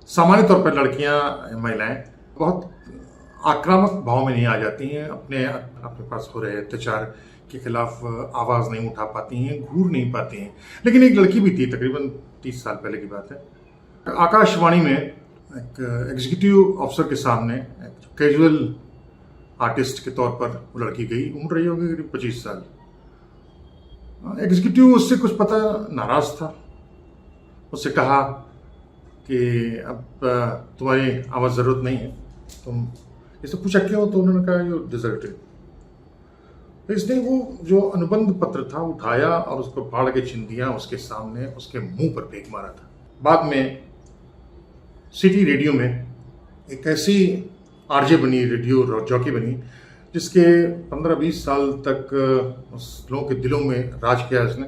सामान्य तौर पर लड़कियां, महिलाएं बहुत आक्रामक भाव में नहीं आ जाती हैं, अपने पास हो रहे अत्याचार के खिलाफ आवाज़ नहीं उठा पाती हैं, घूर नहीं पाती हैं। लेकिन एक लड़की भी थी, तकरीबन 30 साल पहले की बात है, आकाशवाणी में एक एग्जीक्यूटिव अफसर के सामने कैजुअल आर्टिस्ट के तौर पर वो लड़की गई। उम्र रही होगी करीब 25 साल। एग्जीक्यूटिव उससे कुछ पता नाराज था, उससे कहा कि अब तुम्हारी आवाज़ ज़रूरत नहीं है, तुम इससे पूछा क्यों, तो उन्होंने कहा यू डिजर्टेड। तो इसने वो जो अनुबंध पत्र था उठाया और उसको फाड़ के छीन दिया, उसके सामने उसके मुंह पर फेंक मारा था। बाद में सिटी रेडियो में एक ऐसी आरजे बनी, रेडियो जॉकी बनी, जिसके 15-20 साल तक उस लोगों के दिलों में राज किया उसने,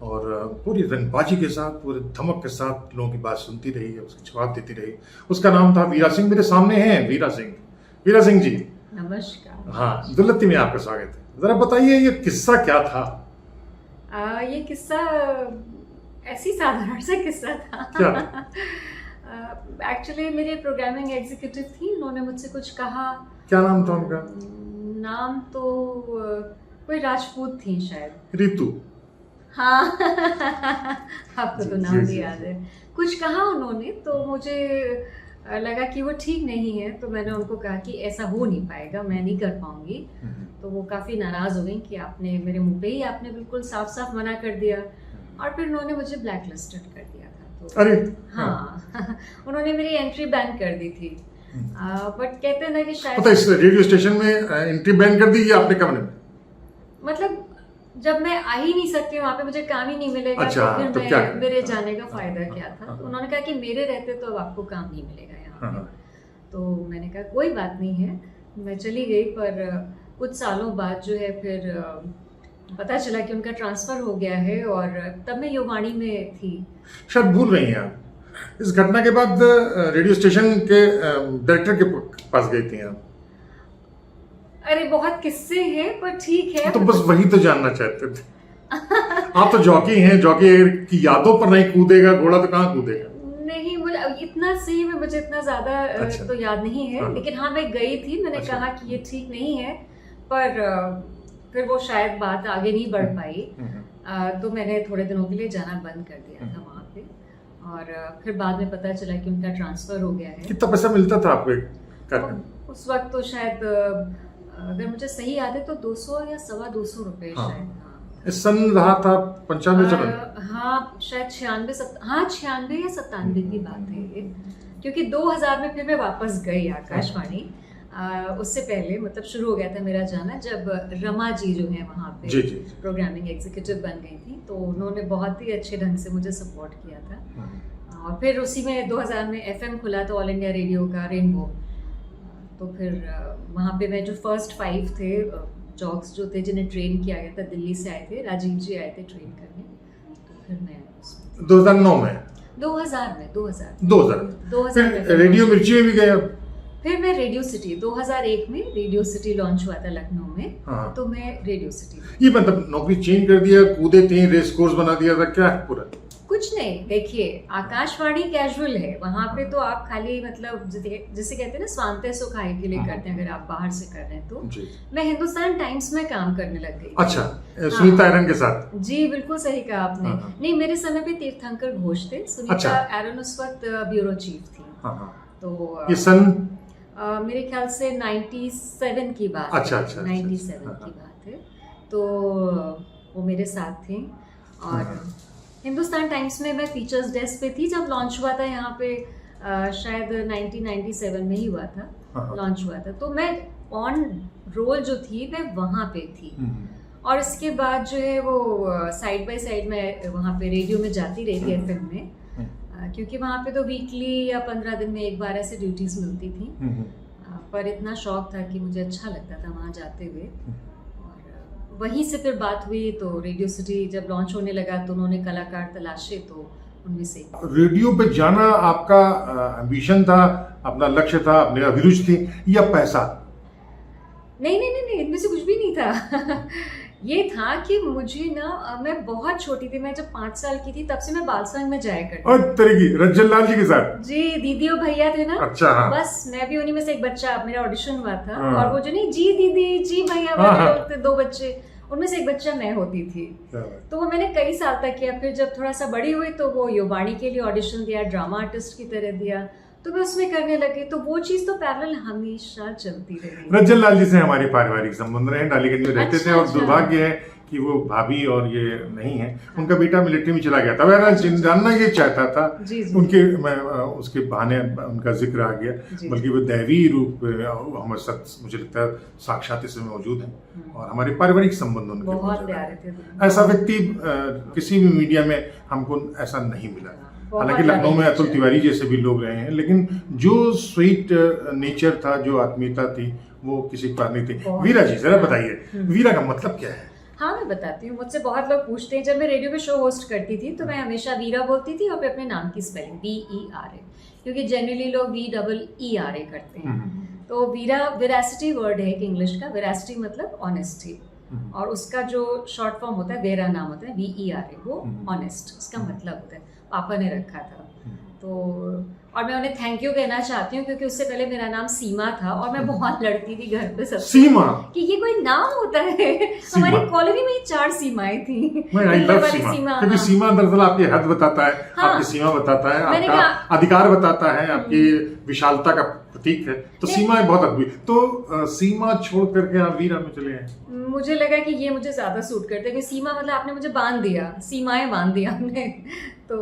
और पूरी रंगबाजी के साथ, पूरे धमक के साथ लोगों की बात सुनती रही, उसके जवाब देती रही। उसका नाम था वीरा सिंह। मेरे सामने हैं वीरा सिंह। वीरा सिंह जी, नमस्कार। हाँ, दुल्लत्ती में आपका स्वागत है। जरा बताइए ये किस्सा क्या था? ये किस्सा ऐसी साधारण सा किस्सा था। क्या? एक्चुअली मेरे प्रोग्रामिंग एग्जीक्यूटिव थी, उन्होंने मुझसे कुछ कहा। क्या नाम था उनका? नाम तो कोई राजपूत थी शायद। रितु। हाँ। आपको तो नाम भी याद है। कुछ कहा उन्होंने, तो मुझे लगा कि वो ठीक नहीं है, तो मैंने उनको कहा कि ऐसा हो नहीं पाएगा, मैं नहीं कर पाऊंगी। तो वो काफ़ी नाराज़ हो गई कि आपने मेरे मुंह पे ही आपने बिल्कुल साफ साफ मना कर दिया, और फिर उन्होंने मुझे ब्लैक लिस्टेड कर दिया था। तो अरे हाँ। उन्होंने मेरी एंट्री बैन कर दी थी। बट कहते हैं ना कि शायद पता, इस रेडियो स्टेशन में एंट्री बैन कर दी ये आपने कमरे में? मतलब जब मैं आ ही नहीं सकती वहाँ पे, मुझे काम ही नहीं मिलेगा। अच्छा, तो तो क्या मेरे जाने का फायदा क्या था? तो उन्होंने कहा कि मेरे रहते तो अब आपको काम नहीं मिलेगा यहाँ पे। तो मैंने कहा कोई बात नहीं है, मैं चली गई। पर कुछ सालों बाद जो है फिर पता चला कि उनका ट्रांसफ़र हो गया है, और तब मैं युवाणी में थी। शायद भूल रही हैं आप। इस घटना के बाद रेडियो स्टेशन के डायरेक्टर के पास गई थी आप? अरे बहुत किस्से हैं, पर ठीक है। तो बस वही तो जानना चाहते थे। आप तो जॉकी हैं, जॉकी की यादों पर नहीं कूदेगा घोड़ा तो कहाँ कूदेगा? नहीं, मुझे इतना सही में मुझे इतना ज्यादा अच्छा। तो याद नहीं है। हाँ। लेकिन हाँ, मैं गई थी, मैंने अच्छा। कहा कि ये ठीक नहीं है, पर फिर वो शायद बात आगे नहीं बढ़ पाई। तो मैंने थोड़े दिनों के लिए जाना बंद कर दिया था वहाँ पे, और फिर बाद में पता चला कि उनका ट्रांसफर हो गया है। कितना पैसा मिलता था आपको कार्यक्रम? उस वक्त तो शायद अगर मुझे सही याद है तो 200 या 225 रुपए हाँ। शायद। हाँ। इस सन रहा था 95 हाँ शायद 96 या 97 की बात है ये, क्योंकि 2000 में फिर मैं वापस गई आकाशवाणी। उससे पहले मतलब शुरू हो गया था मेरा जाना जब रमा जी जो है वहाँ पे जी, जी। प्रोग्रामिंग एग्जीक्यूटिव बन गई थी, तो उन्होंने बहुत ही अच्छे ढंग से मुझे सपोर्ट किया था। और फिर उसी में 2000 में एफएम खुला था, ऑल इंडिया रेडियो का रेनबो। तो फिर वहाँ पे मैं जो फर्स्ट 5 थे जॉक्स जो थे जिन्हें ट्रेन किया गया था, दिल्ली से आए थे, राजीव जी आए थे ट्रेन करने। तो फिर मैं 2009 में 2000 फिर रेडियो मिर्ची में भी गए आप? फिर मैं रेडियो सिटी 2001 में रेडियो सिटी लॉन्च हुआ था लखनऊ में। हाँ। तो मैं रेडियो सिटी ये मतलब नौकरी चेंज कर दिया, कूदे थे, रेस कोर्स बना दिया था, क्या पूरा? कुछ नहीं, देखिए आकाशवाणी कैजुअल है, वहाँ पे तो आप खाली मतलब जिसे कहते हैं ना स्वांतः सुखाय के लिए करते हैं, अगर आप बाहर से कर रहे हैं तो। जी। मैं हिंदुस्तान टाइम्स में काम करने लग गई। अच्छा, सुनीता एरन के साथ? जी बिल्कुल सही कहा आपने। हाँ। नहीं, मेरे समय पे तीर्थंकर घोष थे, सुनीता अच्छा। एरन उस वक्त ब्यूरो चीफ थी। हाँ। तो ये सन मेरे ख्याल से 97 की बात है। अच्छा। 97 की बात है। तो वो मेरे साथ थे, और हिंदुस्तान टाइम्स में मैं फीचर्स डेस्क पे थी जब लॉन्च हुआ था यहाँ पे। शायद 1997 में ही हुआ था, लॉन्च हुआ था। तो मैं ऑन रोल जो थी मैं वहाँ पे थी, और इसके बाद जो है वो साइड बाय साइड में वहाँ पे रेडियो में जाती रही थी एफएम में, क्योंकि वहाँ पे तो वीकली या 15 दिन में एक बार ऐसे ड्यूटीज मिलती थी। पर इतना शौक था कि मुझे अच्छा लगता था वहाँ जाते हुए, और वहीं से फिर बात हुई। तो रेडियो सिटी जब लॉन्च होने लगा तो उन्होंने कलाकार तलाशे, तो उनमें से रेडियो पे जाना आपका एम्बिशन था, अपना लक्ष्य था, अपनी अभिरुचि थी, या पैसा? नहीं, इनमें से कुछ भी नहीं था। ये था कि मुझे ना मैं बहुत छोटी थी, मैं जब 5 साल की थी तब से मैं बाल संग में जाया करती और तरीकी रज्जल लाल जी के साथ। जी, दीदी और भैया थे ना। अच्छा, हाँ। बस मैं भी उन्हीं में से एक बच्चा, मेरा ऑडिशन हुआ था। हाँ। और वो जो नहीं जी दीदी जी भैया हाँ, वाले हाँ। लोग थे, 2 बच्चे, उनमें से एक बच्चा मैं होती थी। तो वो मैंने कई साल तक किया। फिर जब थोड़ा सा बड़ी हुई तो वो युवाणी के लिए ऑडिशन दिया, ड्रामा आर्टिस्ट की तरह दिया, तो मैं उसमें करने लगी। तो वो चीज तो पैरेलल हमेशा चलती रही। रज्जल लाल जी से हमारे पारिवारिक संबंध रहे, डालीगंज में रहते थे। और अच्छा। दुर्भाग्य है कि वो भाभी और ये नहीं है, उनका बेटा मिलिट्री में चला गया था। बहरहाल जानना ये चाहता था जी, जी। उनके, मैं उसके बहाने उनका जिक्र आ गया, जी। बल्कि वो दैवी रूप हमारे साथ मुझे लगता है साक्षात इसमें मौजूद है, और हमारे पारिवारिक संबंध उनके बहुत ज्यादा प्यारे हैं। थे। ऐसा व्यक्ति किसी भी मीडिया में हमको ऐसा नहीं मिला। हालांकि लखनऊ में अतुल तिवारी जैसे भी लोग रहे हैं, लेकिन जो स्वीट नेचर था, जो आत्मीयता थी, वो किसी के पास नहीं थी। वीरा जी जरा बताइए, वीरा का मतलब क्या है? हाँ, मैं बताती हूँ। मुझसे बहुत लोग पूछते हैं, जब मैं रेडियो पे शो होस्ट करती थी तो मैं हमेशा वीरा बोलती थी, और फिर अपने नाम की स्पेलिंग VERA, क्योंकि जनरली लोग VEERA करते हैं। तो वीरा वेरासिटी वर्ड है एक इंग्लिश का। वेरासिटी मतलब ऑनेस्टी, और उसका जो शॉर्ट फॉर्म होता है वेरा नाम होता है, VERA, वो ऑनेस्ट उसका मतलब होता है। पापा ने रखा था। तो और मैं उन्हें थैंक यू कहना चाहती हूँ, क्योंकि उससे पहले मेरा नाम सीमा था, और मैं बहुत लड़ती थी घर पे सबसे सीमा कि ये कोई नाम होता है। हमारी कॉलोनी में 4 सीमाएं थी। आई लव सीमा, क्योंकि सीमा दरअसल आपकी हद बताता है, हाँ। आपकी सीमा बताता है, मैंने आपका अधिकार बताता है, आपकी विशालता का प्रतीक है। तो सीमा बहुत अद्भुत। तो सीमा छोड़ करके आप वीरा में चले हैं। मुझे लगा कि ये मुझे ज्यादा सूट करता है, क्योंकि सीमा मतलब आपने मुझे बांध दिया, सीमाएं बांध दिया हमने। तो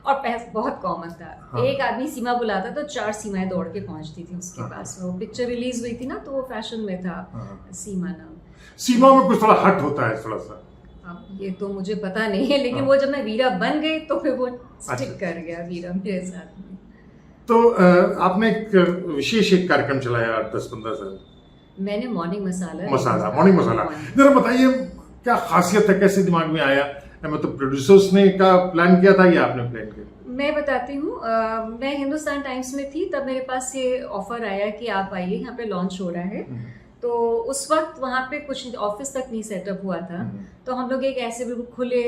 और बहुत कॉमन था। हाँ। एक आदमी सीमा बुलाता तो 4 सीमाएं दौड़ के पहुंचती थी उसके पास। वो पिक्चर रिलीज हुई थी ना, तो वो फैशन में था सीमा नाम। सीमा में कुछ थोड़ा हट होता है थोड़ा सा। अब ये तो मुझे पता नहीं है, लेकिन हाँ। वो जब मैं वीरा बन गई तो फिर वो स्टिक कर गया वीरा मेरे साथ में। तो आपने एक विशेष एक कार्यक्रम चलाया 10-15 साल। मैंने मॉर्निंग मॉर्निंग मसाला जरा बताइए, क्या खासियत है, कैसे दिमाग में आया? मतलब प्रोड्यूसर्स ने का प्लान किया था या आपने प्लान किया? मैं बताती हूँ। मैं हिंदुस्तान टाइम्स में थी, तब मेरे पास ये ऑफर आया कि आप आइए, यहाँ पे लॉन्च हो रहा है। तो उस वक्त वहाँ पे कुछ ऑफिस तक नहीं सेटअप हुआ था। तो हम लोग एक ऐसे बिल्कुल खुले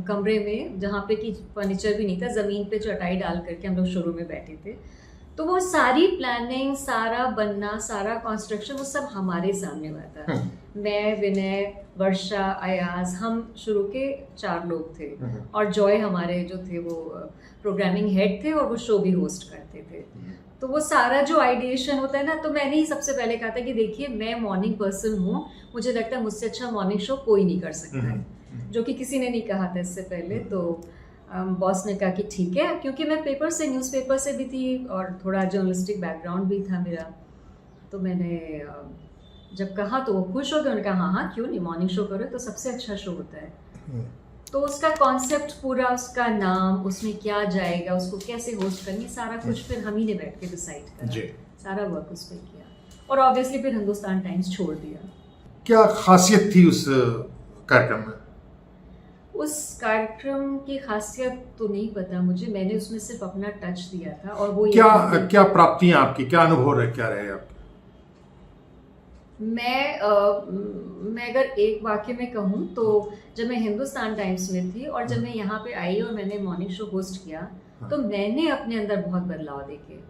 कमरे में, जहाँ पे कि फर्नीचर भी नहीं था, जमीन पे चटाई डाल करके हम लोग शुरू में बैठे थे। तो वो सारी प्लानिंग, सारा बनना, सारा कंस्ट्रक्शन, वो सब हमारे सामने हुआ था। मैं, विनय, वर्षा, अयाज, हम शुरू के 4 लोग थे, और जॉय हमारे जो थे वो प्रोग्रामिंग हेड थे, और वो शो भी होस्ट करते थे। तो वो सारा जो आइडिएशन होता है ना, तो मैंने ही सबसे पहले कहा था कि देखिए, मैं मॉर्निंग पर्सन हूँ, मुझे लगता है मुझसे अच्छा मॉर्निंग शो कोई नहीं कर सकता है, जो कि किसी ने नहीं कहा था इससे पहले। तो बॉस ने कहा कि ठीक है, क्योंकि मैं पेपर से, न्यूज़पेपर से भी थी, और थोड़ा जर्नलिस्टिक बैकग्राउंड भी था मेरा। तो मैंने जब कहा तो वो खुश हो गए। उन्होंने कहा हाँ क्यों नहीं, मॉर्निंग शो करो तो सबसे अच्छा शो होता है। तो उसका कॉन्सेप्ट पूरा, उसका नाम, उसमें क्या जाएगा, उसको कैसे होस्ट करनी, सारा कुछ फिर हम ही ने बैठ के डिसाइड करा, सारा वर्क उस पर किया, और ऑब्वियसली फिर हिंदुस्तान टाइम्स छोड़ दिया। क्या खासियत थी उस कार्यक्रम में? उस कार्यक्रम की खासियत तो नहीं पता मुझे, मैंने उसमें सिर्फ अपना टच दिया था। और वो क्या प्राप्तियां आपकी, क्या अनुभव रहे, क्या रहे आपके? मैं अगर एक वाक्य में कहूँ तो जब मैं हिंदुस्तान टाइम्स में थी और जब मैं यहाँ पे आई और मैंने मॉर्निंग शो होस्ट किया, तो मैंने अपने अंदर बहुत बदलाव देखे।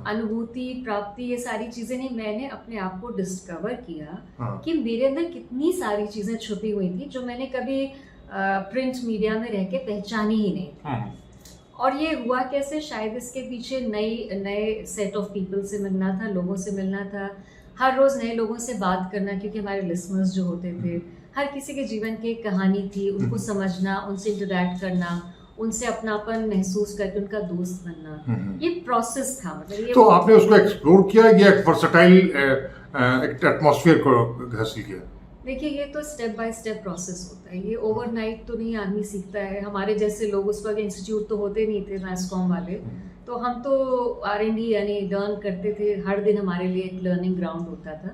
अनुभूति, प्राप्ति, ये सारी चीजें नहीं, मैंने अपने आप को डिस्कवर किया कि मेरे अंदर कितनी सारी चीजें छुपी हुई थी जो मैंने कभी प्रिंट मीडिया में रह के पहचानी ही नहीं थी। और ये हुआ कैसे, शायद इसके पीछे नए सेट ऑफ पीपल से मिलना था, लोगों से मिलना था, हर रोज़ नए लोगों से बात करना, क्योंकि हमारे लिसनर्स जो होते थे, हर किसी के जीवन की एक कहानी थी, उनको समझना, उनसे इंटरैक्ट करना, उनसे अपनापन महसूस करके उनका दोस्त बनना, ये प्रोसेस था। मतलब ये तो आपने उसको एक्सप्लोर किया या एक वर्सेटाइल एटमॉस्फेयर को हासिल किया? देखिए, ये तो स्टेप बाय स्टेप प्रोसेस होता है, ये ओवरनाइट तो नहीं आदमी सीखता है। हमारे जैसे लोग, उस वक्त इंस्टीट्यूट तो होते नहीं थे मैसकॉम वाले, तो हम तो R&D यानी लर्न करते थे, हर दिन हमारे लिए एक लर्निंग ग्राउंड होता था।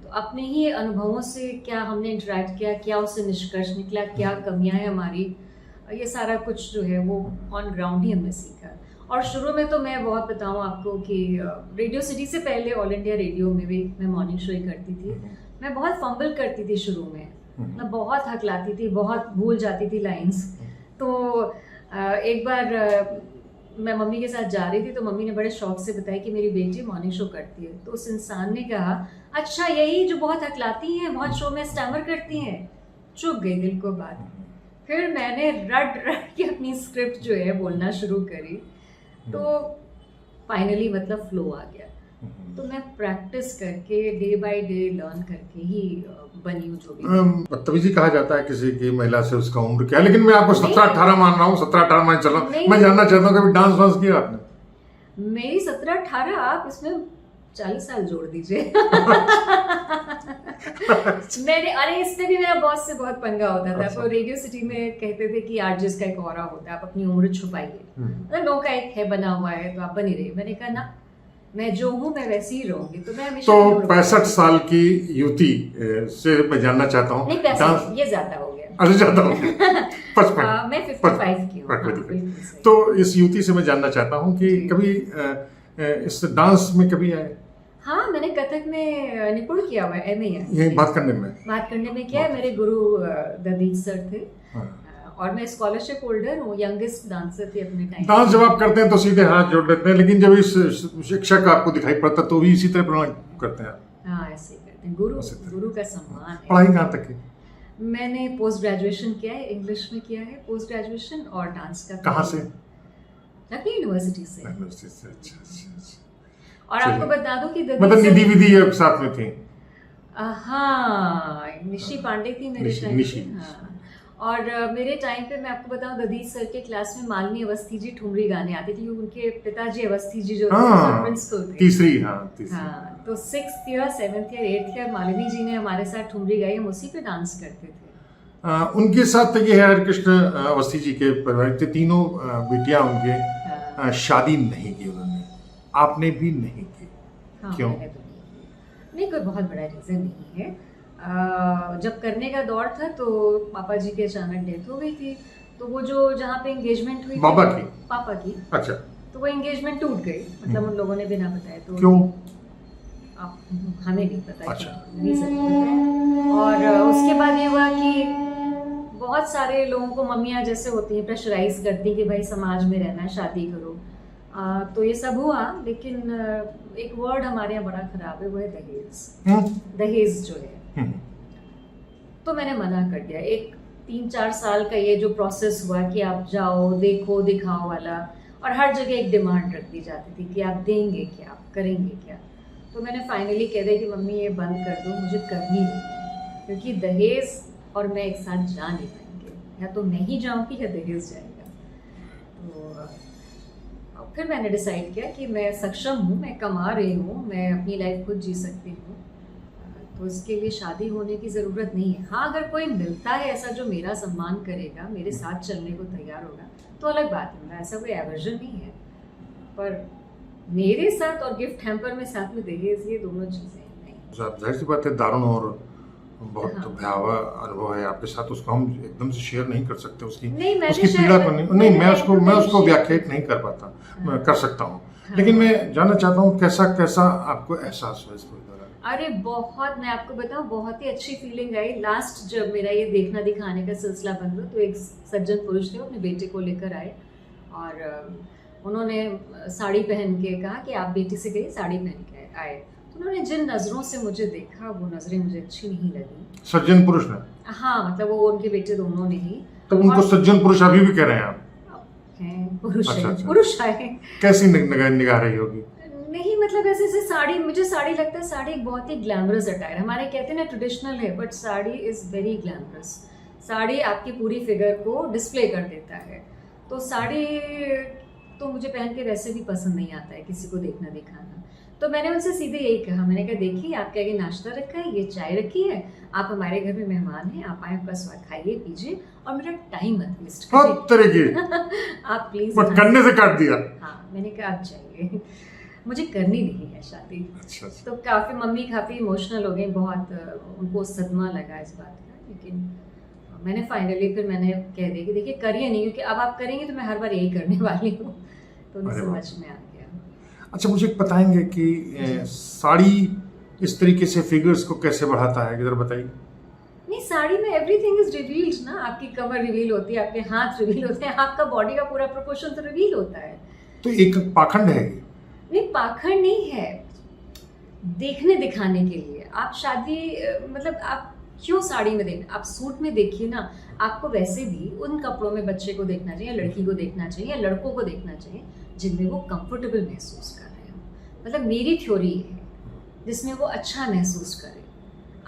तो अपने ही अनुभवों से क्या हमने इंटरेक्ट किया, क्या उससे निष्कर्ष निकला, क्या कमियां हैं हमारी, ये सारा कुछ जो है वो ऑन ग्राउंड ही हमने सीखा। और शुरू में तो मैं बहुत बताऊँ आपको कि रेडियो सिटी से पहले ऑल इंडिया रेडियो में भी मैं मॉर्निंग शो ही करती थी। मैं बहुत फंबल करती थी शुरू में, मतलब बहुत हकलाती थी, बहुत भूल जाती थी लाइंस। तो एक बार मैं मम्मी के साथ जा रही थी तो मम्मी ने बड़े शौक से बताया कि मेरी बेटी मॉर्निंग शो करती है। तो उस इंसान ने कहा, अच्छा यही जो बहुत हकलाती हैं, बहुत शो में स्टैमर करती हैं। चुप गई दिल को बात। फिर मैंने रट रट के अपनी स्क्रिप्ट जो है बोलना शुरू करी, तो फाइनली मतलब फ्लो आ गया। तो मैं प्रैक्टिस करके डे बाय डे लर्न करके ही बनी हूँ जो भी। बदतमीजी कहा जाता है किसी की महिला से, उसका उम्र क्या है, लेकिन मैं आपको 17-18 मान रहा हूँ, 17-18 मान चल रहा हूँ। मैं जानना चाहता हूँ कभी डांस वांस किया आपने? मेरी 17-18, आप इसमें 40 साल जोड़ दीजिए। मैंने, अरे इसमें भी मेरा बॉस से बहुत पंगा होता था। अच्छा। तो रेडियो सिटी में कहते थे कि आरजेस का एक ऑरा होता है, आप अपनी उम्र छुपाइए, मतलब नो का एक है बना हुआ है, तो आप बनी रहिए। मैंने कहा ना, मैं जो हूँ मैं वैसे ही रहूंगी। तो मैं हमेशा तो 65 साल की युवती से मैं जानना चाहता हूँ, नहीं, 65 ये ज्यादा हो गया। अरे ज्यादा हो गया, 55 मैं 55 की हूँ। हाँ, 55। बिल्कुल सही। तो इस युवती से मैं जानना चाहता हूँ कि जी। कभी इस डांस में कभी आए? हाँ, मैंने कथक में निपुण किया हुआ है, MA है। ये बात करने में किया है। मेरे गुरु ददीज सर थे। हाँ। और मैं स्कॉलरशिप होल्डर हूँ, यंगेस्ट डांसर थी अपने टाइम। डांस जब आप करते हैं तो सीधे हाथ जोड़ देते हैं, लेकिन जब इस शिक्षक आपको दिखाई पड़ता तो भी इसी तरह प्रणाम करते हैं? हाँ, ऐसे ही करते हैं। गुरु का सम्मान है। पढ़ाई कहाँ तक की? मैंने पोस्ट ग्रेजुएशन किया है, इंग्लिश में किया है पोस्ट ग्रेजुएशन, और डांस का। कहाँ से? लखनऊ यूनिवर्सिटी से। अच्छा। और आपको बता दूं कि मतलब निधि विधि साथ में थी? हाँ, निशी पांडे थी मेरे टाइम निशी। पे। हाँ। और मेरे टाइम पे मैं आपको बताऊं, ददीज सर के क्लास में मालिनी अवस्थी जी ठुमरी गाने आती थी। उनके पिताजी अवस्थी जी जो प्रिंसिपल थे। तीसरी। हाँ, तो 6th year, 7th year, 8th year Malini ji ने हमारे साथ ठुमरी गाई, हम उसी पे डांस करते थे। उनके साथ ये है हरिकृष्ण अवस्थी जी के परिवार के तीनों बेटियां उनके शादी नहीं की उन्होंने, आपने भी नहीं की। हाँ, क्यों? मैंने तो नहीं, कोई बहुत बड़ा रीज़न नहीं है। जब करने का दौर था तो पापा जी की अचानक डेथ हो गई थी। तो वो जो जहाँ पे एंगेजमेंट हुई बाबा की? पापा की। अच्छा। तो वो एंगेजमेंट टूट गई, मतलब उन लोगों ने बिना बताए। तो क्यों? आप, हमें नहीं पता। अच्छा। रीज़न नहीं बताया। और उसके बाद ये हुआ कि बहुत सारे लोगों को मम्मियाँ जैसे होती हैं प्रेशराइज करती कि भाई समाज में रहना है, शादी करो। तो ये सब हुआ, लेकिन एक वर्ड हमारे यहाँ बड़ा खराब है, वो है दहेज। दहेज जो है, तो मैंने मना कर दिया। एक 3-4 साल का ये जो प्रोसेस हुआ कि आप जाओ, देखो, दिखाओ वाला, और हर जगह एक डिमांड रख दी जाती थी कि आप देंगे क्या, आप करेंगे क्या। तो मैंने फाइनली कह दिया कि मम्मी ये बंद कर दो, मुझे करनी नहीं है, क्योंकि दहेज और मैं एक साथ जा नहीं पाएंगे। या तो मैं ही जाऊँगी या दहेज जाएगा। तो फिर मैंने डिसाइड किया कि मैं सक्षम हूँ, मैं कमा रही हूँ, मैं अपनी लाइफ खुद जी सकती हूँ, तो इसके लिए शादी होने की ज़रूरत नहीं है। हाँ, अगर कोई मिलता है ऐसा जो मेरा सम्मान करेगा, मेरे साथ चलने को तैयार होगा, तो अलग बात है, मेरा ऐसा कोई एवर्जन नहीं है। पर मेरे साथ और गिफ्ट हैम्पर में साथ में दहेज, ये दोनों चीज़ें नहीं। जाहिर सी बात है, दारुण और बहुत भयावह अनुभव है आपके साथ, उसको हम एकदम से शेयर नहीं कर सकते, उसकी पीड़ा को नहीं मैं उसको व्याख्यात नहीं कर पाता। मैं कर सकता हूँ, लेकिन मैं जानना चाहता हूँ कैसा आपको एहसास हुआ इसको? अरे बहुत, मैं आपको बताऊं, बहुत ही अच्छी फीलिंग आई। लास्ट जब मेरा ये देखना दिखाने का सिलसिला बंद हुआ तो एक सज्जन पुरुष थे, अपने बेटे को लेकर आए और उन्होंने साड़ी पहन के कहा कि आप बेटी से गई, साड़ी पहन के आए। तो उन्होंने जिन नज़रों से मुझे देखा, वो नज़रें मुझे अच्छी नहीं लगी। सज्जन पुरुष ने? हाँ, मतलब वो उनके बेटे दोनों ने ही। तो उनको सज्जन पुरुष अभी भी कह रहे हैं आप? हैं, पुरुष अच्छा, है, अच्छा। पुरुष है। कैसी निगाह रही होगी? नहीं, मतलब ऐसे साड़ी, मुझे साड़ी लगता है साड़ी एक बहुत ही ग्लैमरस अटायर। हमारे कहते हैं ना ट्रेडिशनल है, but sari is very glamorous. Sari आपकी पूरी फिगर को डिस्प्ले कर देता है। तो साड़ी तो मुझे पहन के वैसे भी पसंद नहीं आता है किसी को देखना दिखाना। तो मैंने उनसे सीधे यही कहा, मैंने कहा देखिए आपके आगे नाश्ता रखा है, ये चाय रखी है, आप हमारे घर में मेहमान हैं, आप आए, आपका स्वाद खाइए पीजिए और मेरा टाइम मत वेस्ट करिए। आप प्लीज। करने से काट दिया। हाँ, मैंने कहा आप जाइए, मुझे करनी नहीं है शादी। अच्छा। तो काफ़ी मम्मी काफ़ी इमोशनल हो गई, बहुत उनको सदमा लगा इस बात का। लेकिन मैंने फाइनली फिर मैंने कह दिया कि देखिए करिए नहीं, क्योंकि अब आप करेंगे तो मैं हर बार यही करने वाली हूँ। तो उन्हें समझ में आ गया। अच्छा, मुझे बताएंगे कि साड़ी इस तरीके से फिगर्स को कैसे बढ़ाता है, इधर बताइए। नहीं, साड़ी में एवरीथिंग इज रिवील्ड ना, आपकी कमर रिवील होती है, आपके हाथ रिवील होते हैं, आपका बॉडी का पूरा प्रोपोर्शन तो रिवील होता है। तो एक पाखंड है ये। नहीं, पाखंड नहीं है, देखने दिखाने के लिए। आप शादी मतलब आप क्यों साड़ी में देखना, आप सूट में देखिए ना। आपको वैसे भी उन कपड़ों में बच्चे को देखना चाहिए, लड़की को देखना चाहिए, लड़कों को देखना चाहिए जिनमें वो कंफर्टेबल महसूस कर रहे हो। मतलब मेरी थ्योरी है जिसमें वो अच्छा महसूस करे।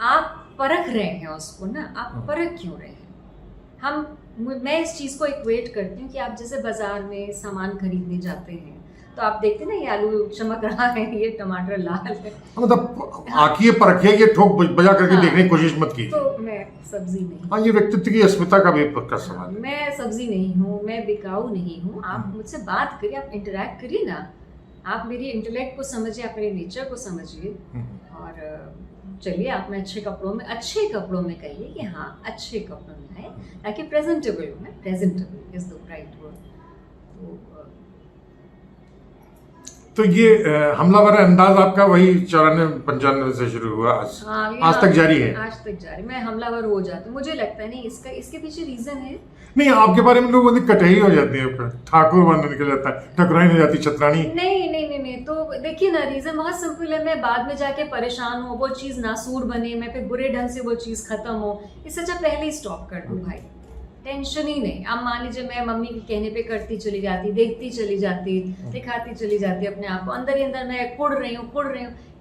आप परख रहे हैं उसको ना, आप परख क्यों रहे हैं? मैं इस चीज़ को इक्वेट करती हूँ कि आप जैसे बाजार में सामान खरीदने जाते हैं तो आप देखते ना, ये आलू चमक रहा है, ये टमाटर लाल है, मतलब आंखिए परखिए, ये ठोक बजा करके हाँ, देखने की कोशिश मत कीजिए। तो मैं सब्जी नहीं, हाँ, ये व्यक्तित्व की अस्मिता का भी पक्का सवाल है। मैं सब्जी नहीं हूँ, मैं बिकाऊ नहीं हूँ। आप मुझसे बात करिए, आप इंटरेक्ट करिए ना, आप मेरी इंटेलेक्ट को समझिए, आप मेरे नेचर को समझिए, और चलिए आप में अच्छे कपड़ों में कहिए कि हाँ अच्छे कपड़ों में है, ताकि प्रेजेंटेबल हो ना, presentable is the right word. तो ये हमलावर अंदाज आपका वही 94-95 से शुरू हुआ, आज तक जारी है? आज तक जारी। मैं हमलावर हो जाती हूँ, मुझे लगता है नहीं इसके पीछे रीजन है। नहीं, आपके बारे में लोग कटही हो जाते हैं, ठाकुर मान निकल जाता है, ठकुराइन हो जाती, छतरानी। नहीं, तो देखिए ना, रीजन बहुत सिंपल है। मैं बाद में जाके परेशान हूँ, वो चीज़ नासूर बने, मैं फिर बुरे ढंग से वो चीज़ खत्म हो, इससे अच्छा पहले ही स्टॉप कर दूँ भाई, टेंशन ही नहीं। अब मान लीजिए मैं मम्मी के कहने पे करती चली जाती, देखती चली जाती, दिखाती चली जाती अपने आप को, अंदर ही अंदर मैं कुड़ रही हूँ,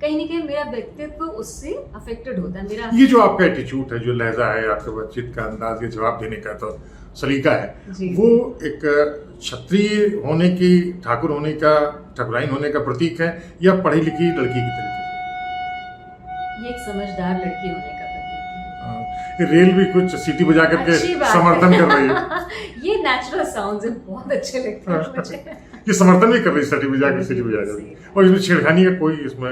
कहीं ना कहीं मेरा व्यक्तित्व उससे अफेक्टेड होता है। मेरा ये जो आपका एटीट्यूड है, जो लहजा है, आपके बातचीत का अंदाज, ये जवाब देने का तो सलीका है, वो एक क्षत्रिय होने की, ठाकुर होने का, ठकुराइन होने का प्रतीक है, या पढ़ी लिखी लड़की की तरीके से? ये एक समझदार लड़की होने का रेल भी कुछ सीटी बजा करके समर्थन कर रही है। ये नेचुरल साउंड्स बहुत अच्छे लगते हैं मुझे। ये समर्थन भी कर रही है, सीटी बजा के, और इसमें छेड़खानी का कोई इसमें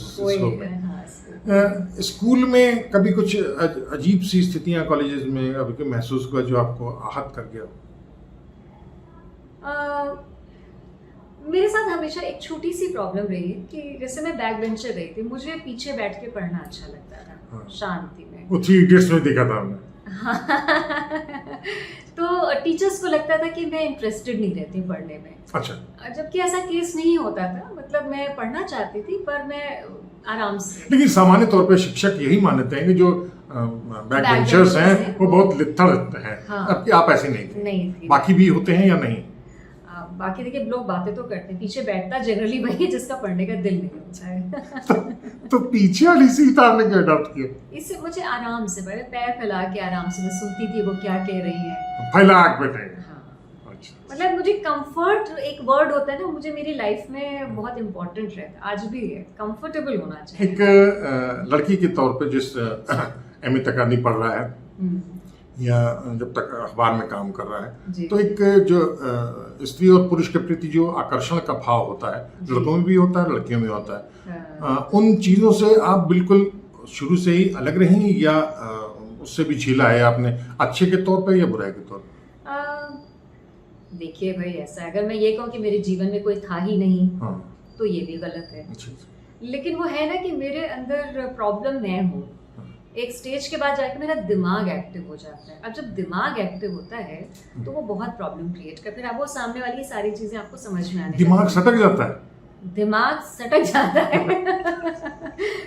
स्कोप नहीं। स्कूल में कभी कुछ अजीब सी स्थितियां कॉलेजेस में अभी कोई महसूस हुआ जो आपको आहत कर गया? मेरे साथ हमेशा एक छोटी सी प्रॉब्लम रही है कि जैसे मैं बैक बेंचर रही थी, मुझे पीछे बैठ के पढ़ना अच्छा लगता था। हाँ। शांति में। वो 3 इडियट्स में देखा था हमने। तो टीचर्स को लगता था कि मैं इंटरेस्टेड नहीं रहती पढ़ने में। अच्छा। जबकि ऐसा केस नहीं होता था, मतलब मैं पढ़ना चाहती थी पर मैं आराम से। लेकिन सामान्य तौर पे शिक्षक यही मानते हैं कि जो बैक बेंचर्स हैं वो बहुत लित्थड़ हैं। हाँ। आप ऐसे नहीं थे। बाकी भी होते हैं या नहीं? बाकी देखिए, लोग बातें तो करते हैं, पीछे बैठता जनरली वही है जिसका पढ़ने का दिल नहीं होता है। तो पीछे वाली सीट आपने क्यों अडॉप्ट किया? इससे मुझे आराम से, पहले पैर फैला के आराम से मैं सुनती थी वो क्या कह रही है, फैला के बैठे। हाँ। अच्छा। मतलब मुझे कंफर्ट एक वर्ड होता है ना, मुझे मेरी लाइफ में बहुत इंपॉर्टेंट रहता है, आज भी है, कंफर्टेबल होना चाहिए। एक लड़की के तौर पे जिस MA तक आदमी पढ़ रहा है या जब तक अखबार में काम कर रहा है, तो एक जो स्त्री और पुरुष के प्रति जो आकर्षण का भाव होता है, लड़कों में भी होता है, लड़कियों में होता है, उन चीज़ों से आप बिल्कुल शुरू से ही अलग रही या उससे भी झेला है आपने, अच्छे के तौर पे या बुराई के तौर पे? देखिए भाई, ऐसा अगर मैं ये कहूँ कि मेरे जीवन में कोई था ही नहीं, तो ये भी गलत है। लेकिन वो है ना कि मेरे अंदर प्रॉब्लम मैं हूँ, एक स्टेज के बाद जाके मेरा दिमाग एक्टिव हो जाता है। अब जब दिमाग एक्टिव होता है तो वो बहुत प्रॉब्लम क्रिएट कर, फिर आप वो सामने वाली सारी चीजें आपको समझ में आने, दिमाग सटक जाता है, दिमाग सटक जाता है।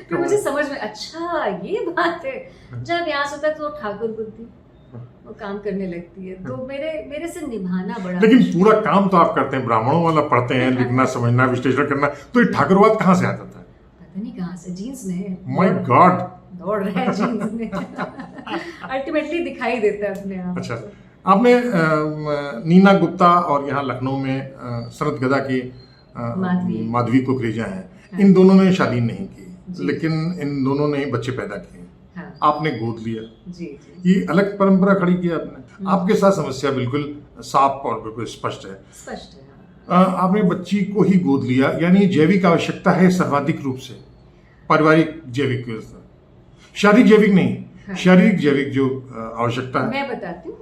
फिर मुझे समझ में, अच्छा ये बात है। जब यहाँ से होता है तो ठाकुर बुद्धि वो काम करने लगती है, तो मेरे से निभाना बड़ा। लेकिन पूरा काम तो आप करते हैं, ब्राह्मणों वाला पढ़ते हैं, लिखना, समझना, विश्लेषण करना, तो ये ठाकुरवाद कहाँ से आता था? पता नहीं कहाँ से, जीन्स में। माय गॉड, दौड़ रहा है जीन्स में। अल्टीमेटली दिखाई देता है अपने आप। अच्छा, आपने नीना गुप्ता और यहाँ लखनऊ में शरद गदा की माधवी कुकरेजा हैं, हाँ। इन दोनों ने शादी नहीं की, लेकिन इन दोनों ने बच्चे पैदा किए, हाँ। आपने गोद लिया, जी। ये अलग परंपरा खड़ी की आपने। आपके साथ समस्या बिल्कुल साफ और बिल्कुल स्पष्ट है, हाँ। आपने बच्ची को ही गोद लिया, यानी जैविक आवश्यकता है सर्वाधिक रूप से, पारिवारिक जैविक व्यवस्था, शारीरिक जैविक नहीं, हाँ। शारीरिक जैविक जो आवश्यकता है। मैं बताती हूँ,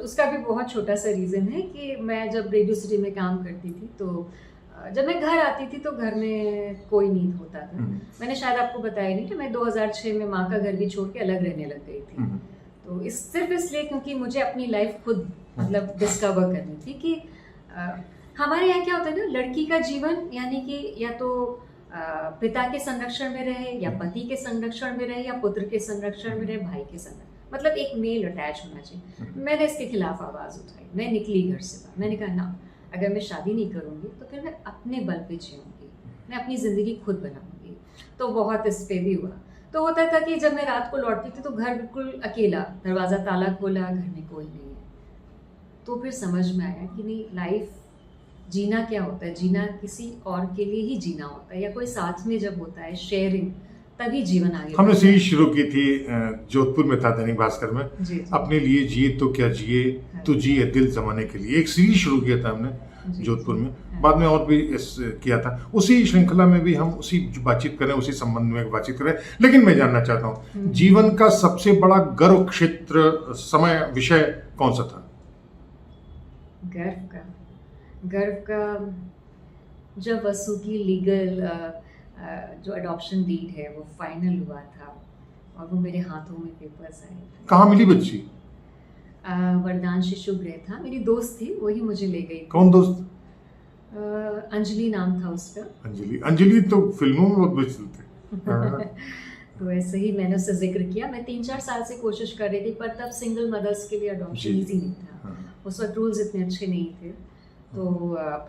उसका भी बहुत छोटा सा रीजन है कि मैं जब रेडियो सिटी में काम करती थी तो जब मैं घर आती थी तो घर में कोई नहीं होता था। मैंने शायद आपको बताया नहीं कि मैं 2006 में माँ का घर भी छोड़ के अलग रहने लग गई थी। तो सिर्फ इसलिए क्योंकि मुझे अपनी लाइफ खुद मतलब डिस्कवर करनी थी कि हमारे यहाँ क्या होता है ना, लड़की का जीवन यानी कि या तो पिता के संरक्षण में रहे, या पति के संरक्षण में रहे, या पुत्र के संरक्षण में रहे, भाई के संरक्षण, मतलब एक मेल अटैच होना चाहिए। मैंने इसके खिलाफ आवाज़ उठाई, मैं निकली घर से बाहर। मैंने कहा ना, अगर मैं शादी नहीं करूँगी तो फिर मैं अपने बल पे जीऊँगी, मैं अपनी ज़िंदगी खुद बनाऊँगी। तो बहुत इस पे भी हुआ। तो होता था कि जब मैं रात को लौटती थी तो घर बिल्कुल अकेला, दरवाज़ा ताला खोला, घर में कोई नहीं है। तो फिर समझ में आया कि नहीं, लाइफ जीना क्या होता है, जीना किसी और के लिए ही जीना होता है, या कोई साथ में जब होता है शेयरिंग, तभी जीवन आगे। हमने सीरीज शुरू की थी, जोधपुर में था दैनिक भास्कर में, जी। अपने लिए जिए तो क्या जिए, तो जिए दिल जमाने के लिए, एक सीरीज शुरू किया था हमने जोधपुर में। बाद में और भी किया था। उसी श्रृंखला में भी हम उसी बातचीत करें, उसी संबंध में बातचीत करें। लेकिन मैं जानना चाहता हूँ, जीवन का सबसे बड़ा गर्व क्षेत्र, समय, विषय कौन सा था? गर्व का जब वसु की लीगल जो अडॉप्शन डीड है वो फाइनल हुआ था और वो मेरे हाथों में पेपर्स आए थे। कहाँ मिली बच्ची? वरदान शिशु गृह था, मेरी दोस्त थी, वही मुझे ले गई। कौन दोस्त? अंजलि नाम था उसका। अंजलि तो फिल्मों में बहुत बच्ची थी। तो ऐसे ही मैंने उससे जिक्र किया। मैं 3-4 साल से कोशिश कर रही थी, पर तब सिंगल मदर्स के लिए अडॉप्शन ईजी नहीं था। उस वक्त रूल्स इतने अच्छे नहीं थे। तो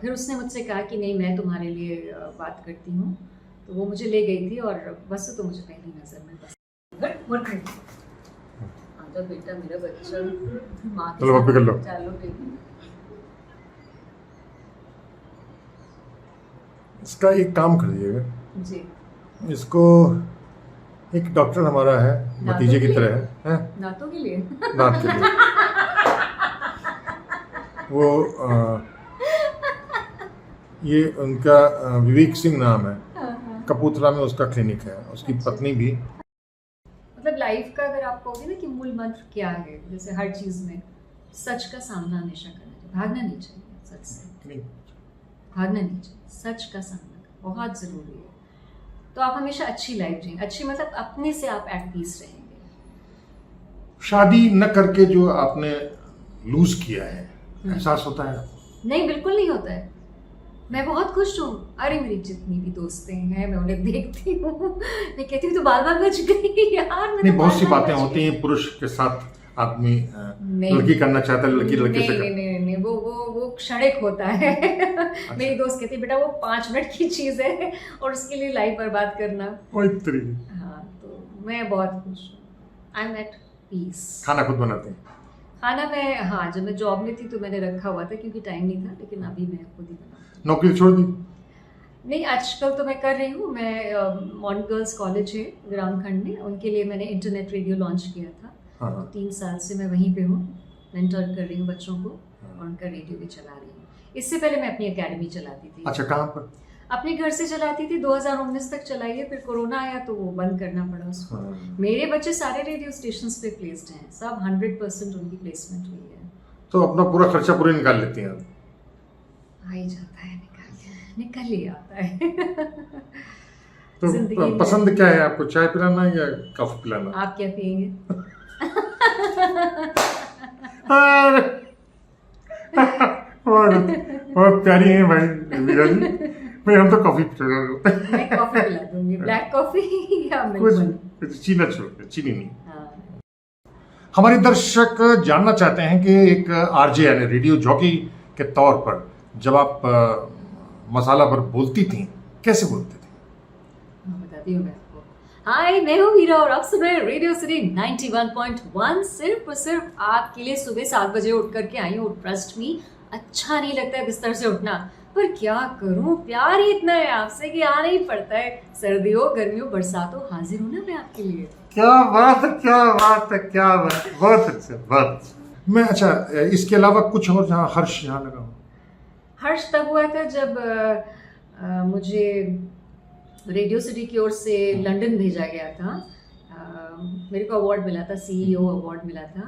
फिर उसने मुझसे कहा कि नहीं, मैं तुम्हारे लिए बात करती हूँ। तो वो मुझे ले गई थी और बस तो मुझे पहली नज़र में बस आजा बेटा मेरा बच्चा, माँ के चलो पकड़ लो। चलो बेटी। इसका एक काम करिएगा जी। इसको, एक डॉक्टर हमारा है, भतीजे की तरह है, दांतों के लिए, दांत के लिए। वो ये उनका विवेक सिंह नाम है, कपूरथला में उसका क्लिनिक है, उसकी पत्नी भी। मतलब लाइफ का अगर आप कहोगे ना कि मूल मंत्र क्या है, जैसे हर चीज में सच का सामना हमेशा करना चाहिए, भागना नहीं चाहिए सच से, भागना नहीं चाहिए, सच का सामना बहुत जरूरी है। तो आप हमेशा अच्छी लाइफ जिएंगे, अच्छी मतलब अपने से आप एट पीस रहेंगे। शादी न करके जो आपने लूज किया है, एहसास होता है? नहीं, बिल्कुल नहीं होता है। मैं बहुत खुश हूँ। अरे मेरी जितनी भी दोस्तें हैं, मैं उन्हें देखती हूँ, मैं कहती हूँ तो बाल बाल बच गई यार। नहीं, बहुत सी बातें होती हैं पुरुष के साथ, आदमी लड़की करना चाहता है, लड़की से नहीं, वो क्षणिक होता है। अच्छा। मेरी दोस्त कहती बेटा वो 5 मिनट की चीज है और उसके लिए लाइफ बर्बाद करना। हाँ, तो मैं बहुत खुश हूँ, आई एम एट पीस। खाना खुद बनाते हैं? खाना मैं, हाँ, जब मैं जॉब में थी तो मैंने रखा हुआ था क्योंकि टाइम नहीं था, लेकिन अभी मैं खुद ही बनाती हूँ। नौकरी छोड़ दी? नहीं, आजकल तो मैं कर रही हूँ। मैं मॉडर्न गर्ल्स कॉलेज है ग्रामखंड में, उनके लिए मैंने इंटरनेट रेडियो लॉन्च किया था। हाँ। तो 3 साल से मैं वहीं पे हूँ, मेंटर कर रही हूँ बच्चों को और उनका रेडियो भी चला रही हूँ। इससे पहले मैं अपनी एकेडमी चलाती थी। अच्छा, कहाँ पर? अपने घर से चलाती थी, 2019 तक चलाई है, फिर कोरोना आया तो वो बंद करना पड़ा उसको। मेरे बच्चे सारे रेडियो स्टेशंस पे प्लेस्ड हैं, सब 100% उनकी प्लेसमेंट हुई है। तो अपना पूरा खर्चा पूरे निकाल लेती हैं? आ ही जाता है, निकल ही आता है। तो पसंद क्या है आपको, चाय पिलाना या कॉफी पिलाना? आप क्या पियेंगे? बहुत प्यारी है भाई वीरा जी। भाई हम तो कॉफी पिला। मैं कॉफी पिला दूंगी, ब्लैक कॉफी या कुछ चीनी छोड़, चीनी नहीं। हमारे दर्शक जानना चाहते हैं कि एक आरजे यानी रेडियो जॉकी के तौर पर जब आप मसाला पर बोलती थी, कैसे बोलती थी? बताती हूँ मैं आपको। हाय, मैं हूँ वीरा और आप सुन रहे हैं रेडियो सिटी 91.1, सिर्फ और सिर्फ आपके लिए। सुबह 7 बजे उठ करके आई हूँ। ट्रस्ट मी, अच्छा नहीं लगता है बिस्तर से उठना, पर क्या करूँ, प्यार ही इतना है आपसे कि आना ही पड़ता है। सर्दी हो, गर्मी हो, बरसात हो, हाजिर हूँ ना मैं आपके लिए। क्या बात है, क्या बात है, क्या बात, बहुत अच्छा, बहुत अच्छा। मैं, अच्छा, इसके अलावा कुछ और जहाँ हर्ष यहाँ लगा हूँ? हर्ष तब हुआ था जब मुझे रेडियो सिटी की ओर से लंदन भेजा गया था। मेरे को अवार्ड मिला था, CEO अवार्ड मिला था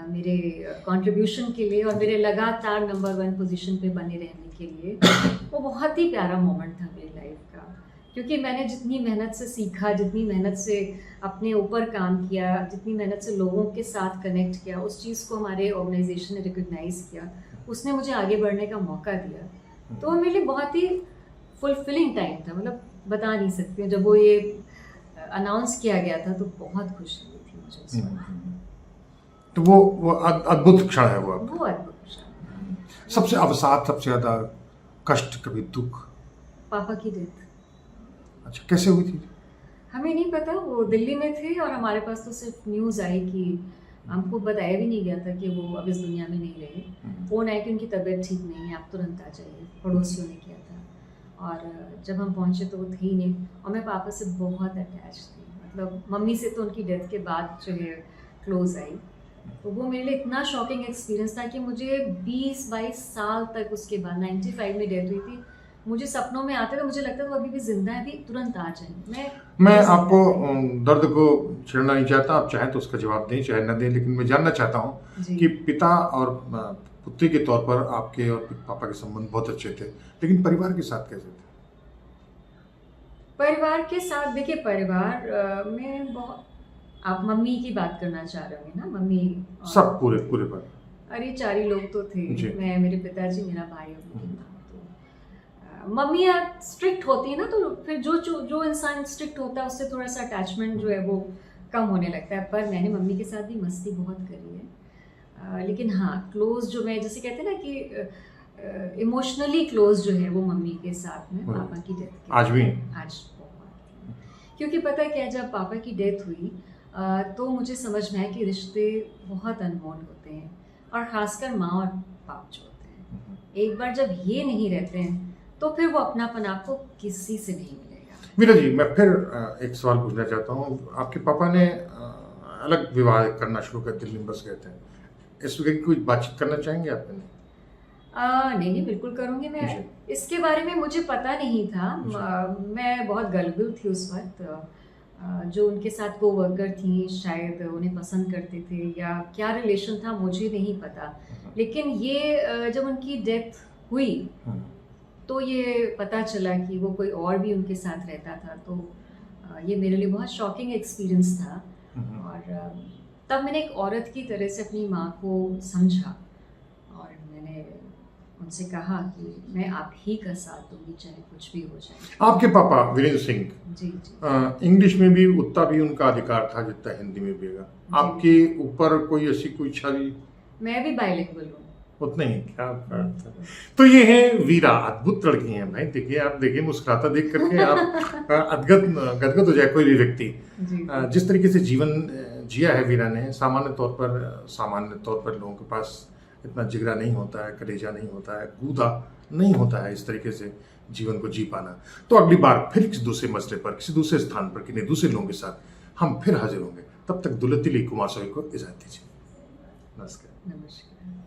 मेरे कंट्रीब्यूशन के लिए और मेरे लगातार नंबर 1 पोजीशन पे बने रहने के लिए। वो बहुत ही प्यारा मोमेंट था मेरी लाइफ का, क्योंकि मैंने जितनी मेहनत से सीखा, जितनी मेहनत से अपने ऊपर काम किया, जितनी मेहनत से लोगों के साथ कनेक्ट किया, उस चीज़ को हमारे ऑर्गेनाइजेशन ने रिकग्नाइज़ किया, उसने मुझे आगे बढ़ने का मौका दिया। तो वो मेरे लिए बहुत ही फुलफिलिंग टाइम था, मतलब बता नहीं सकती हूँ। जब वो ये अनाउंस किया गया था तो बहुत खुशी हुई थी मुझे उस वक्त। तो वो अद्भुत क्षण है वो आपका। वो अद्भुत क्षण। सबसे अवसाद, सबसे ज़्यादा कष्ट, कभी दुख? पापा की डेथ। अच्छा, कैसे हुई थी? हमें नहीं पता, वो दिल्ली में थे और हमारे पास तो सिर्फ न्यूज़ आई कि हमको बताया भी नहीं गया था कि वो अब इस दुनिया में नहीं रहे। फ़ोन आया कि उनकी तबीयत ठीक नहीं है, आप तुरंत आ जाइए, पड़ोसियों ने किया था। और जब हम पहुंचे तो वो थे ही नहीं, और मैं पापा से बहुत अटैच थी। मतलब मम्मी से तो उनकी डेथ के बाद जो है क्लोज आई। तो वो मेरे लिए इतना शॉकिंग एक्सपीरियंस था कि मुझे 20-22 साल तक, उसके बाद 95 में डेथ हुई थी, मुझे सपनों में आते थे, मुझे लगता था वो अभी भी जिंदा है, अभी तुरंत आ जाए। मैं आपको दर्द को छेड़ना नहीं चाहता, आप चाहें तो उसका जवाब दें, चाहे न दें, लेकिन मैं जानना चाहता हूँ कि पिता और पुत्री के तौर पर आपके और पापा के संबंध बहुत अच्छे थे, लेकिन परिवार के साथ कैसे थे? परिवार के साथ देखिए, परिवार में बहुत, आप मम्मी की बात करना चाह रहे होंगे ना? मम्मी सब पूरे पर? अरे 4 ही लोग तो थे, मैं, मेरे पिताजी, मेरा भाई और मेरी माँ। मम्मी स्ट्रिक्ट होती है ना, तो फिर जो इंसान स्ट्रिक्ट होता है उससे थोड़ा सा अटैचमेंट जो है वो कम होने लगता है। पर मैंने मम्मी के साथ भी मस्ती बहुत करी है। लेकिन हाँ, क्लोज जो मैं, जैसे कहते हैं ना कि इमोशनली क्लोज जो है वो मम्मी के साथ में पापा की डेथ के आज भी? आज बहुत। क्योंकि पता है क्या, जब पापा की डेथ हुई तो मुझे समझ में आया कि रिश्ते बहुत अनमोल होते हैं, और ख़ासकर माँ और बाप जो होते हैं, एक बार जब ये नहीं रहते हैं तो फिर वो अपनापन आपको किसी से नहीं मिलेगा। वीरा जी, मैं फिर एक सवाल पूछना चाहता हूँ। आपके पापा ने अलग विवाह करना शुरू कर, दिल्ली में बस गए थे, इस वक्त कुछ बातचीत करना चाहेंगे आप? नहीं, बिल्कुल करूँगी मैं। इसके बारे में मुझे पता नहीं था, मैं बहुत गलगुल थी उस वक्त। जो उनके साथ को वर्कर थी शायद उन्हें पसंद करते थे, या क्या रिलेशन था मुझे नहीं पता। लेकिन ये जब उनकी डेथ हुई तो ये पता चला कि वो कोई और भी उनके साथ रहता था। तो ये मेरे लिए बहुत शॉकिंग एक्सपीरियंस था। और तब मैंने एक औरत की तरह से अपनी माँ को समझा, और मैंने उनसे कहा कि मैं आप ही का साथ दूंगी, चाहे कुछ भी हो जाए। आपके पापा वीरेंद्र सिंह जी इंग्लिश में भी उतना भी उनका अधिकार था जितना हिंदी में भी है। आपके ऊपर कोई ऐसी कोई छवि? मैं भी बाइलिंगुअल हूँ। उतना ही? क्या बात है। तो ये है वीरा, अद्भुत लड़की हैं भाई। देखिए, आप देखिए, मुस्कुराता देख करके आप गदगद हो जाए कोई भी व्यक्ति। जिस तरीके से जीवन जिया है वीरा ने, सामान्य तौर पर लोगों के पास इतना जिगरा नहीं होता है, कलेजा नहीं होता है, गूदा नहीं होता है इस तरीके से जीवन को जी पाना। तो अगली बार फिर किसी दूसरे मसले पर, किसी दूसरे स्थान पर, किसी दूसरे लोगों के साथ हम फिर हाजिर होंगे। तब तक दुलतिली कुमार को इजाजत दीजिए। नमस्कार।